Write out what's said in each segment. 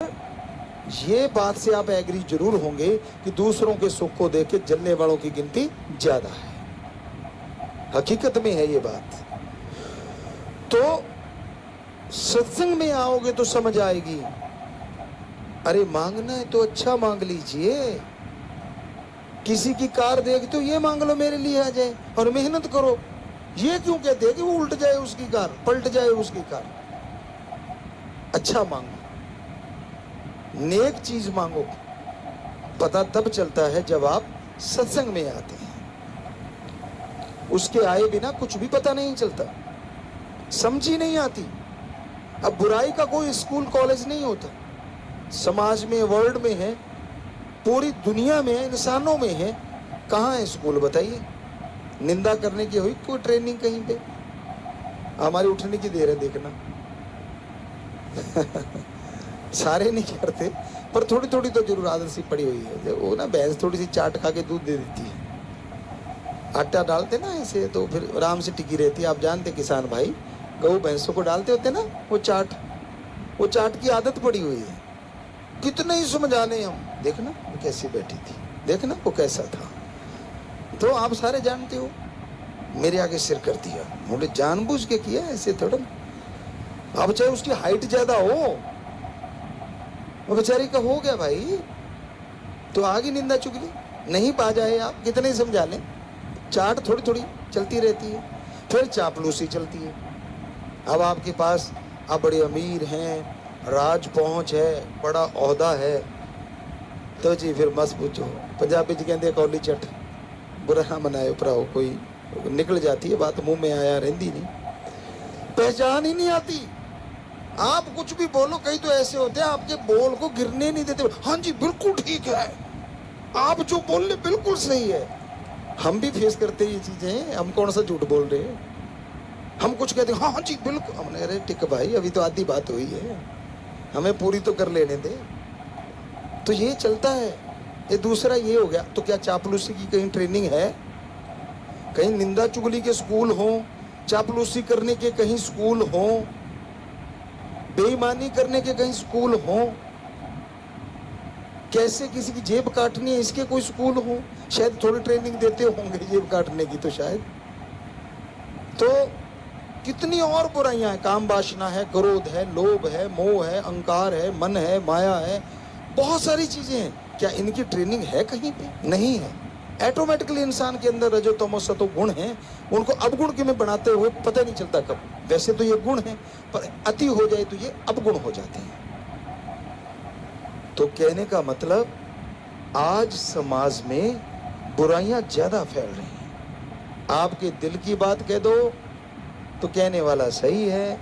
ये बात से आप एग्री जरूर होंगे कि दूसरों के सुख को देख के जलने वालों की गिनती ज्यादा है। हकीकत में है ये बात। तो सत्संग में आओगे तो समझ आएगी। अरे मांगना है तो अच्छा मांग लीजिए। किसी की कार देखते हो, ये मांग लो मेरे लिए आ जाए, और मेहनत करो। ये क्यों कहते हैं कि वो उल्ट जाए उसकी कार, पलट जाए उसकी कार। अच्छा मांगो, नेक चीज मांगो। पता तब चलता है जब आप सत्संग में आते हैं। उसके आए बिना कुछ भी पता नहीं चलता, समझ ही नहीं आती। अब बुराई का कोई स्कूल कॉलेज नहीं होता। समाज में, वर्ल्ड में है, पूरी दुनिया में है, इंसानों में है। कहाँ है स्कूल बताइए? निंदा करने की हुई कोई ट्रेनिंग कहीं पे? हमारी उठने की देर है, देखना। सारे नहीं करते, पर थोड़ी थोड़ी तो जरूर आदत सी पड़ी हुई है। वो ना भैंस थोड़ी सी चाट खा के दूध दे देती है। आटा डालते ना ऐसे, तो फिर आराम से टिकी रहती है। आप जानते किसान भाई, गऊ भैंसों को डालते होते ना वो चाट की आदत पड़ी हुई है। कितने ही समझाने हम, देखना वो कैसी बैठी थी, देखना वो कैसा था। तो आप सारे जानते हो, मेरे आगे सिर कर दिया, उन्होंने जानबूझ के किया, ऐसे थोड़ा। अब चाहे उसकी हाइट ज्यादा हो, वो बेचारी का हो गया भाई, तो आगे निंदा चुगली नहीं पा जाए। आप कितने समझा लें, चाट थोड़ी थोड़ी चलती रहती है। फिर चापलूसी चलती है। अब आपके पास आप बड़े अमीर हैं, राज पहुंच है, बड़ा ओहदा है, तो जी फिर मत पूछो। पंजाबी जी कहते कौली चट, बुरा ना मनाए उपराओ। कोई निकल जाती है बात, मुंह में आया रहती नहीं, पहचान ही नहीं आती। आप कुछ भी बोलो, कई तो ऐसे होते हैं आपके बोल को गिरने नहीं देते। हाँ जी बिल्कुल ठीक है, आप जो बोल रहे बिल्कुल सही है। हम भी फेस करते हैं ये चीजें। हम कौन सा झूठ बोल रहे हैं? हम कुछ कहते हैं हाँ जी बिल्कुल। हमने अरे टिक भाई, अभी तो आधी बात हुई है, हमें पूरी तो कर लेने दे। तो ये चलता है। ये दूसरा ये हो गया। तो क्या चापलूसी की कहीं ट्रेनिंग है? कहीं निंदा चुगली के स्कूल हो, चापलूसी करने के कहीं स्कूल हो, बेईमानी करने के कहीं स्कूल हो, कैसे किसी की जेब काटनी है इसके कोई स्कूल हो? शायद थोड़ी ट्रेनिंग देते होंगे जेब काटने की, तो शायद। तो कितनी और बुराइयां हैं। काम वासना है, क्रोध है, लोभ है, मोह है, अहंकार है, मन है, माया है, बहुत सारी चीजें हैं। क्या इनकी ट्रेनिंग है कहीं पे? नहीं है। ऑटोमेटिकली इंसान के अंदर रजो तमो सतो गुण हैं, उनको अवगुण के में बनाते हुए पता नहीं चलता कब। वैसे तो ये गुण है, पर अति हो जाए तो ये अपगुण हो जाते हैं। तो कहने का मतलब, आज समाज में बुराइयां ज्यादा फैल रही हैं। आपके दिल की बात कह दो तो कहने वाला सही है,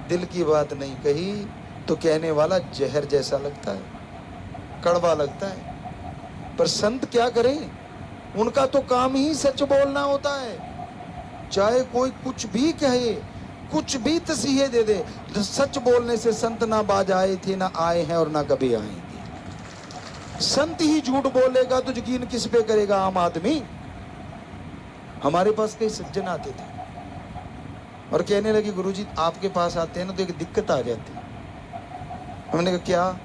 दिल की बात नहीं कही तो कहने वाला जहर जैसा लगता है, कड़वा लगता है। पर संत क्या करें? उनका तो काम ही सच बोलना होता है। चाहे कोई कुछ भी कहे, कुछ भी तसीहे दे दे, सच बोलने से संत ना बाज आए थे, ना आए हैं और ना कभी आएंगे। संत ही झूठ बोलेगा तो यकीन किस पे करेगा आम आदमी? हमारे पास कई सज्जन आते थे और कहने लगे गुरुजी आपके पास आते हैं ना तो एक दिक्कत आ जाती है। हमने कहा क्या?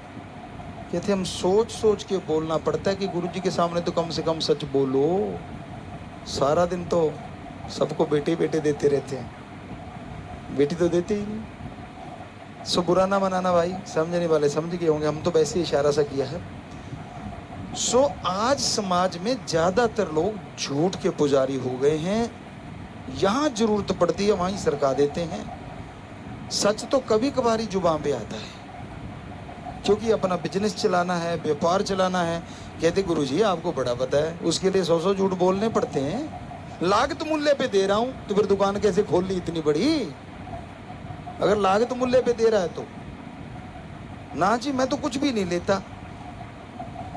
कहते हम सोच सोच के बोलना पड़ता है कि गुरुजी के सामने तो कम से कम सच बोलो। सारा दिन तो सबको बेटे बेटे देते रहते हैं, बेटी तो देते ही नहीं। सो बुरा ना मनाना भाई, समझने वाले समझ गए होंगे, हम तो वैसे ही इशारा सा किया है। सो आज समाज में ज्यादातर लोग झूठ के पुजारी हो गए हैं। यहां जरूरत पड़ती है वहीं सरका देते हैं। सच तो कभी कभारी जुबान पे आता है, क्योंकि अपना बिजनेस चलाना है, व्यापार चलाना है। कहते गुरुजी आपको बड़ा पता है, उसके लिए 100 झूठ बोलने पड़ते हैं। लागत मूल्य पे दे रहा हूं तो फिर दुकान कैसे खोल ली इतनी बड़ी? अगर लागत मूल्य पे दे रहा है तो ना जी मैं तो कुछ भी नहीं लेता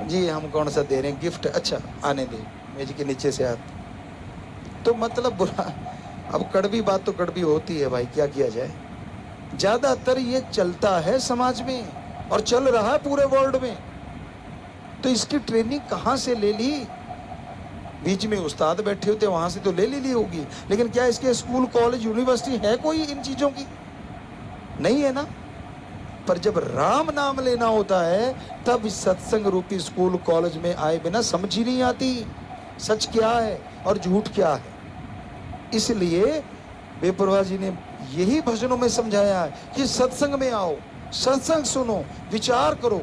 जी। हम कौन सा दे रहे हैं गिफ्ट? अच्छा आने दे मेज के नीचे से हाथ। तो मतलब बुरा। अब कड़वी बात तो कड़वी होती है भाई, क्या किया जाए। ज्यादातर ये चलता है समाज में और चल रहा है पूरे वर्ल्ड में। तो इसकी ट्रेनिंग कहां से ले ली? बीच में उस्ताद बैठे होते, वहां से तो ले ली होगी, लेकिन क्या इसके स्कूल कॉलेज यूनिवर्सिटी है कोई इन चीजों की? नहीं है ना। पर जब राम नाम लेना होता है तब इस सत्संग रूपी स्कूल कॉलेज में आए बिना समझ ही नहीं आती सच क्या है और झूठ क्या है। इसलिए बेपरवाह जी ने यही भजनों में समझाया है कि सत्संग में आओ, सत्संग सुनो, विचार करो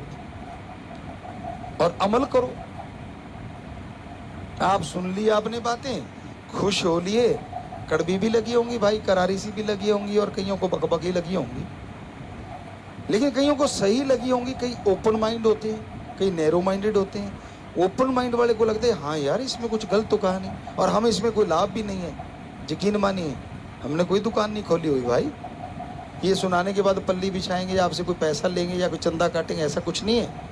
और अमल करो। आप सुन ली आपने बातें, खुश हो लिए, कड़वी भी लगी होंगी भाई, करारी सी भी लगी होंगी और कईयों को बकबकी लगी होंगी, लेकिन कईयों को सही लगी होंगी। कई ओपन माइंड होते हैं, कई नैरो माइंडेड होते हैं। ओपन माइंड वाले को लगता है हाँ यार इसमें कुछ गलत तो कहा नहीं और हमें इसमें कोई लाभ भी नहीं है। यकीन मानिए हमने कोई दुकान नहीं खोली हुई भाई, ये सुनाने के बाद पल्ली बिछाएंगे या आपसे कोई पैसा लेंगे या कोई चंदा काटेंगे, ऐसा कुछ नहीं है।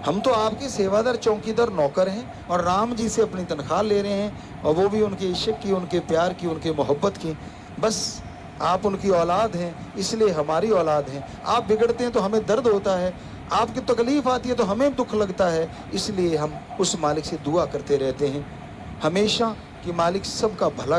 हम तो आपके सेवादार, चौकीदार, नौकर हैं और राम जी से अपनी तनख्वाह ले रहे हैं और वो भी उनके इश्क की, उनके प्यार की, उनके मोहब्बत की। बस आप उनकी औलाद हैं इसलिए हमारी औलाद हैं। आप बिगड़ते हैं तो हमें दर्द होता है, आपकी तकलीफ आती है तो हमें दुख लगता है, इसलिए हम उस मालिक से दुआ करते रहते हैं हमेशा कि मालिक सबका भला